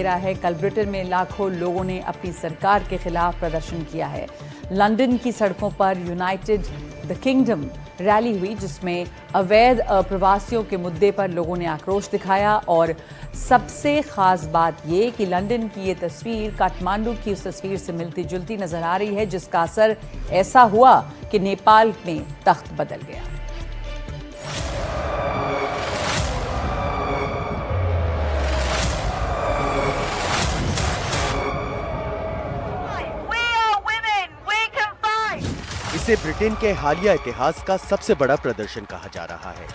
रहा है। कल ब्रिटेन में लाखों लोगों ने अपनी सरकार के खिलाफ प्रदर्शन किया है। लंदन की सड़कों पर यूनाइटेड द किंगडम रैली हुई, जिसमें अवैध प्रवासियों के मुद्दे पर लोगों ने आक्रोश दिखाया। और सबसे खास बात ये कि लंदन की ये तस्वीर काठमांडू की उस तस्वीर से मिलती जुलती नजर आ रही है, जिसका असर ऐसा हुआ कि नेपाल में तख्त बदल गया। इसे ब्रिटेन के हालिया इतिहास का सबसे बड़ा प्रदर्शन कहा जा रहा है।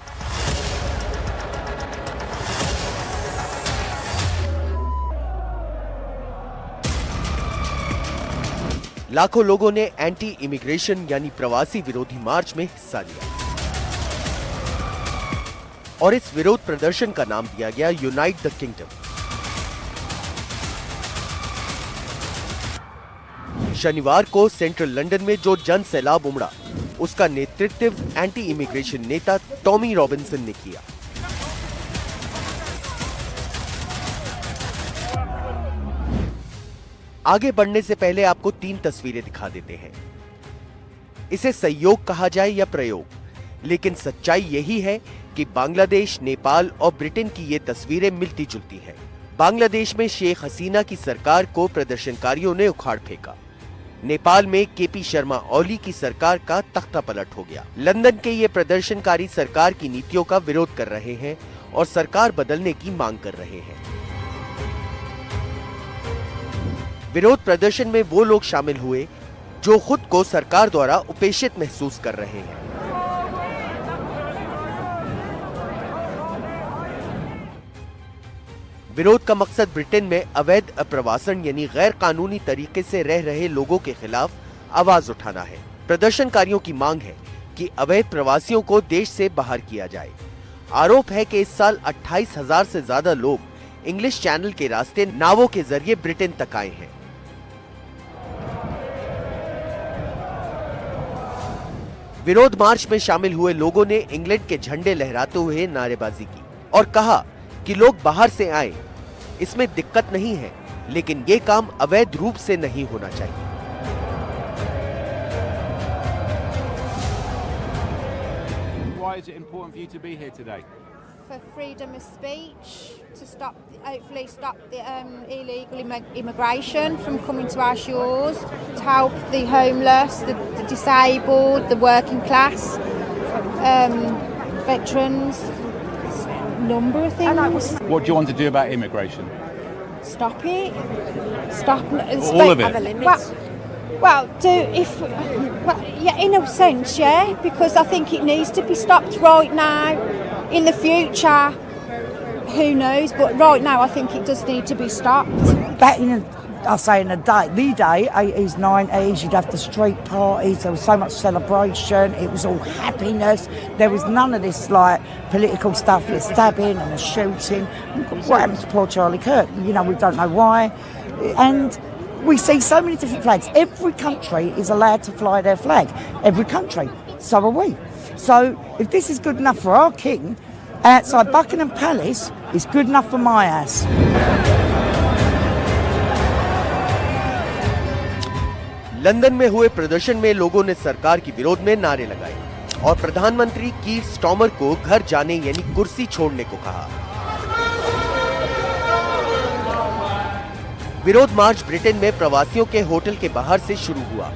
लाखों लोगों ने एंटी इमिग्रेशन यानी प्रवासी विरोधी मार्च में हिस्सा लिया और इस विरोध प्रदर्शन का नाम दिया गया यूनाइट द किंगडम। शनिवार को सेंट्रल लंदन में जो जन सैलाब उमड़ा, उसका नेतृत्व एंटी इमिग्रेशन नेता टॉमी रॉबिन्सन ने किया। आगे बढ़ने से पहले आपको 3 तस्वीरें दिखा देते हैं। इसे सहयोग कहा जाए या प्रयोग, लेकिन सच्चाई यही है कि बांग्लादेश, नेपाल और ब्रिटेन की ये तस्वीरें मिलती जुलती हैं। बांग्लादेश में शेख हसीना की सरकार को प्रदर्शनकारियों ने उखाड़ फेंका। नेपाल में केपी शर्मा ओली की सरकार का तख्ता पलट हो गया। लंदन के ये प्रदर्शनकारी सरकार की नीतियों का विरोध कर रहे हैं और सरकार बदलने की मांग कर रहे हैं। विरोध प्रदर्शन में वो लोग शामिल हुए जो खुद को सरकार द्वारा उपेक्षित महसूस कर रहे हैं। विरोध का मकसद ब्रिटेन में अवैध अप्रवासन यानी गैर कानूनी तरीके से रह रहे लोगों के खिलाफ आवाज उठाना है। प्रदर्शनकारियों की मांग है कि अवैध प्रवासियों को देश से बाहर किया जाए। आरोप है कि इस साल 28,000 से ज्यादा लोग इंग्लिश चैनल के रास्ते नावों के जरिए ब्रिटेन तक आए हैं। विरोध मार्च में शामिल हुए लोगों ने इंग्लैंड के झंडे लहराते हुए नारेबाजी की और कहा कि लोग बाहर से आए, इसमें दिक्कत नहीं है, लेकिन ये काम अवैध रूप से नहीं होना चाहिए। Why is it important for you to be here today? For freedom of speech, to stop, hopefully stop the illegal immigration from coming to our shores, to help the homeless, the disabled, the working class, veterans, number of things. What do you want to do about immigration? Stop it. Stop. All of it? Well, yeah, in a sense, yeah, because I think it needs to be stopped right now. In the future, who knows? But right now, I think it does need to be stopped. Back in, I say in the day, 80s, 90s, you'd have the street parties. There was so much celebration. It was all happiness. There was none of this like political stuff, the stabbing and the shooting. What happened to poor Charlie Kirk? You know, we don't know why. And we see so many different flags. Every country is allowed to fly their flag. Every country. So are we. So if this is good enough for our king, outside Buckingham Palace is good enough for my ass. London में हुए प्रदर्शन में लोगों ने सरकार के विरोध में नारे लगाए और प्रधानमंत्री कीर स्टार्मर को घर जाने यानी कुर्सी छोड़ने को कहा। विरोध मार्च ब्रिटेन में प्रवासियों के होटल के बाहर से शुरू हुआ।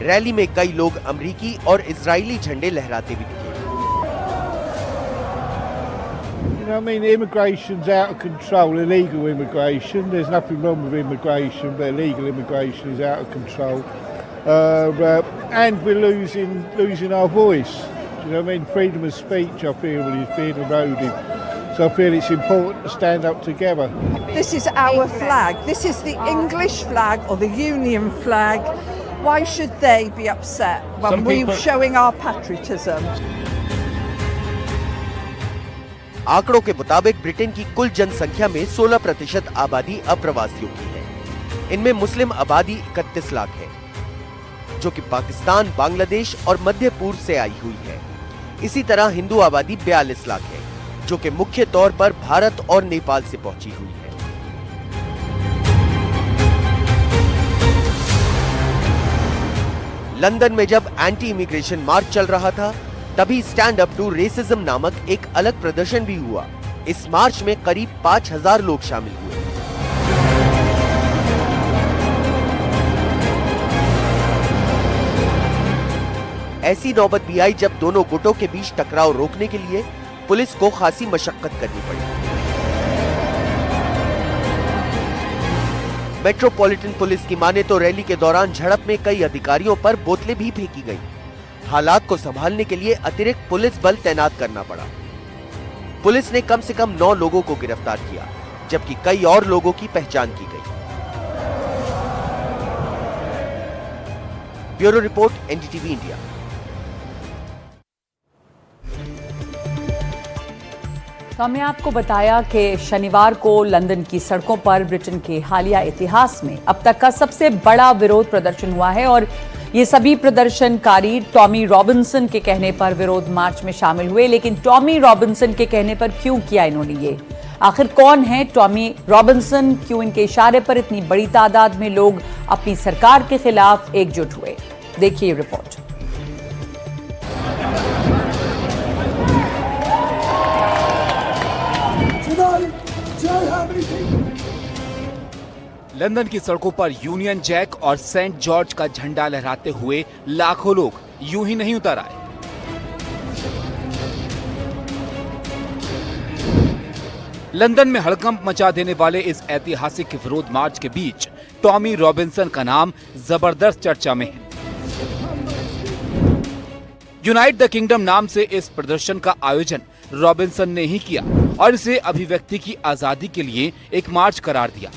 रैली में कई लोग अमेरिकी और इजरायली झंडे लहराते भी दिखे। You know, I mean, immigration's out of control. Illegal immigration. There's nothing wrong with immigration, but illegal immigration is out of control. And we're losing our voice. You know what I mean? Freedom of speech, I feel, is being eroded. So I feel it's important to stand up together. This is our flag. This is the English flag or the Union flag. Why should they be upset when we're showing our patriotism? आंकड़ों के मुताबिक Britain की कुल जनसंख्या में 16% आबादी अप्रवासियों की है। इनमें मुस्लिम आबादी 31 लाख है, जो कि पाकिस्तान, बांग्लादेश और मध्य पूर्व से आई हुई है। इसी तरह हिंदू आबादी 42 लाख है, जो कि मुख्य तौर पर भारत और नेपाल से पहुंची हुई है। लंदन में जब एंटी इमिग्रेशन मार्च चल रहा था, तभी स्टैंड अप टू रेसिज्म नामक एक अलग प्रदर्शन भी हुआ। इस मार्च में करीब 5000 लोग शामिल हुए। ऐसी नौबत भी आई जब दोनों गुटों के बीच टकराव रोकने के लिए पुलिस को खासी मशक्कत करनी पड़ी। मेट्रोपॉलिटन पुलिस की माने तो रैली के दौरान झड़प में कई अधिकारियों पर बोतलें भी फेंकी गईं। हालात को संभालने के लिए अतिरिक्त पुलिस बल तैनात करना पड़ा। पुलिस ने कम से कम 9 लोगों को गिरफ्तार किया, जबकि कई और लोगों की पहचान की गई। Bureau report, NDTV India. तो हमने आपको बताया कि शनिवार को लंदन की सड़कों पर ब्रिटेन के हालिया इतिहास में अब तक का सबसे बड़ा विरोध प्रदर्शन हुआ है और ये सभी प्रदर्शनकारी टॉमी रॉबिन्सन के कहने पर विरोध मार्च में शामिल हुए। लेकिन टॉमी रॉबिन्सन के कहने पर क्यों किया इन्होंने ये? आखिर कौन है टॉमी रॉबिन्सन? क्यों इनके इशारे पर इतनी बड़ी तादाद में लोग अपनी सरकार के खिलाफ एकजुट हुए? देखिए रिपोर्ट। लंदन की सड़कों पर यूनियन जैक और सेंट जॉर्ज का झंडा लहराते हुए लाखों लोग यूं ही नहीं उतर आए। लंदन में हड़कंप मचा देने वाले इस ऐतिहासिक विरोध मार्च के बीच टॉमी रॉबिन्सन का नाम जबरदस्त चर्चा में है। यूनाइट द किंगडम नाम से इस प्रदर्शन का आयोजन रॉबिन्सन ने ही किया और इसे अभिव्यक्ति की आजादी के लिए एक मार्च करार दिया।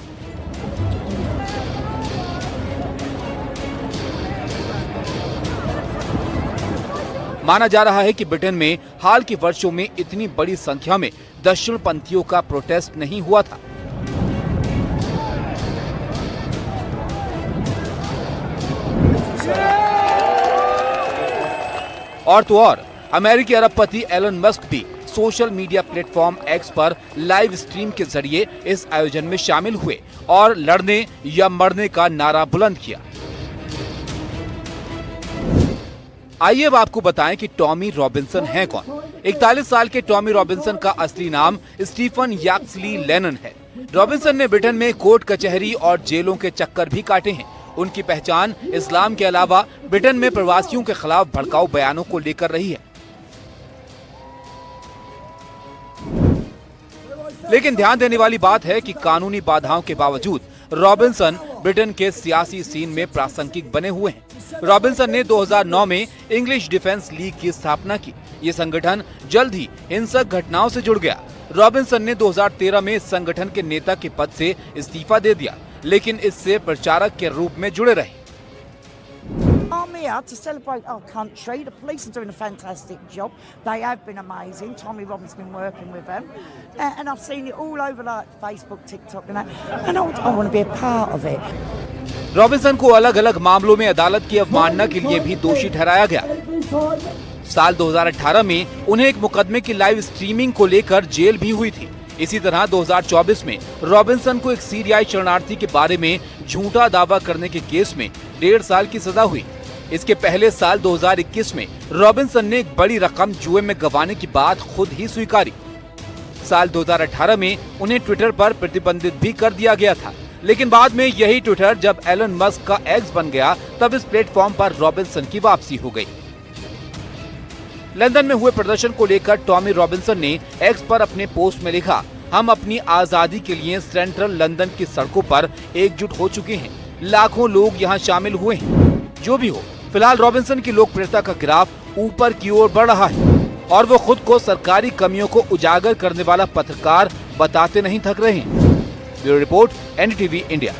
माना जा रहा है कि ब्रिटेन में हाल के वर्षों में इतनी बड़ी संख्या में दक्षिणपंथियों का प्रोटेस्ट नहीं हुआ था। और तो और अमेरिकी अरबपति एलन मस्क भी सोशल मीडिया प्लेटफॉर्म एक्स पर लाइव स्ट्रीम के जरिए इस आयोजन में शामिल हुए और लड़ने या मरने का नारा बुलंद किया। आइए अब आपको बताएं कि टॉमी रॉबिन्सन है कौन। 41 साल के टॉमी रॉबिन्सन का असली नाम स्टीफन याक्सली लेनन है। रॉबिन्सन ने ब्रिटेन में कोर्ट कचहरी और जेलों के चक्कर भी काटे हैं। उनकी पहचान इस्लाम के अलावा ब्रिटेन में प्रवासियों के खिलाफ भड़काऊ बयानों को लेकर रही है। लेकिन ध्यान देने वाली बात है कि कानूनी बाधाओं के बावजूद रॉबिन्सन ब्रिटेन के सियासी सीन में प्रासंगिक बने हुए हैं। रॉबिन्सन ने 2009 में इंग्लिश डिफेंस लीग की स्थापना की। ये संगठन जल्द ही हिंसक घटनाओं से जुड़ गया। रॉबिन्सन ने 2013 में इस संगठन के नेता के पद से इस्तीफा दे दिया, लेकिन इससे प्रचारक के रूप में जुड़े रहे। I'm here to celebrate our country. The police are doing a fantastic job. They have been amazing. Tommy Robinson's been working with them. And I've seen it all over like Facebook, TikTok and that. And I want to be a part of it. Robinson को अलग अलग मामलों में अदालत की अवमानना के लिए भी दोषी ठहराया गया। साल 2018 में उन्हें एक मुकदमे की लाइव स्ट्रीमिंग को लेकर जेल भी हुई थी। इसी तरह 2024 में रॉबिन्सन को एक सीरियाई शरणार्थी के बारे में झूठा दावा करने के केस में 1.5 साल की सजा हुई। इसके पहले साल 2021 में रॉबिन्सन ने एक बड़ी रकम जुए में गंवाने की बात खुद ही स्वीकारी। साल 2018 में उन्हें ट्विटर पर प्रतिबंधित भी कर दिया गया था, लेकिन बाद में यही ट्विटर जब एलन मस्क का एक्स बन गया, तब इस प्लेटफॉर्म पर रॉबिन्सन की वापसी हो गई। लंदन में हुए प्रदर्शन को लेकर टॉमी रॉबिन्सन ने एक्स पर अपने पोस्ट में लिखा, हम अपनी आजादी के लिए सेंट्रल लंदन की सड़कों पर एकजुट हो चुके हैं। लाखों लोग यहाँ शामिल हुए हैं। जो भी हो, फिलहाल रॉबिन्सन की लोकप्रियता का ग्राफ ऊपर की ओर बढ़ रहा है और वो खुद को सरकारी कमियों को उजागर करने वाला पत्रकार बताते नहीं थक रहे हैं। Bureau report, NDTV India.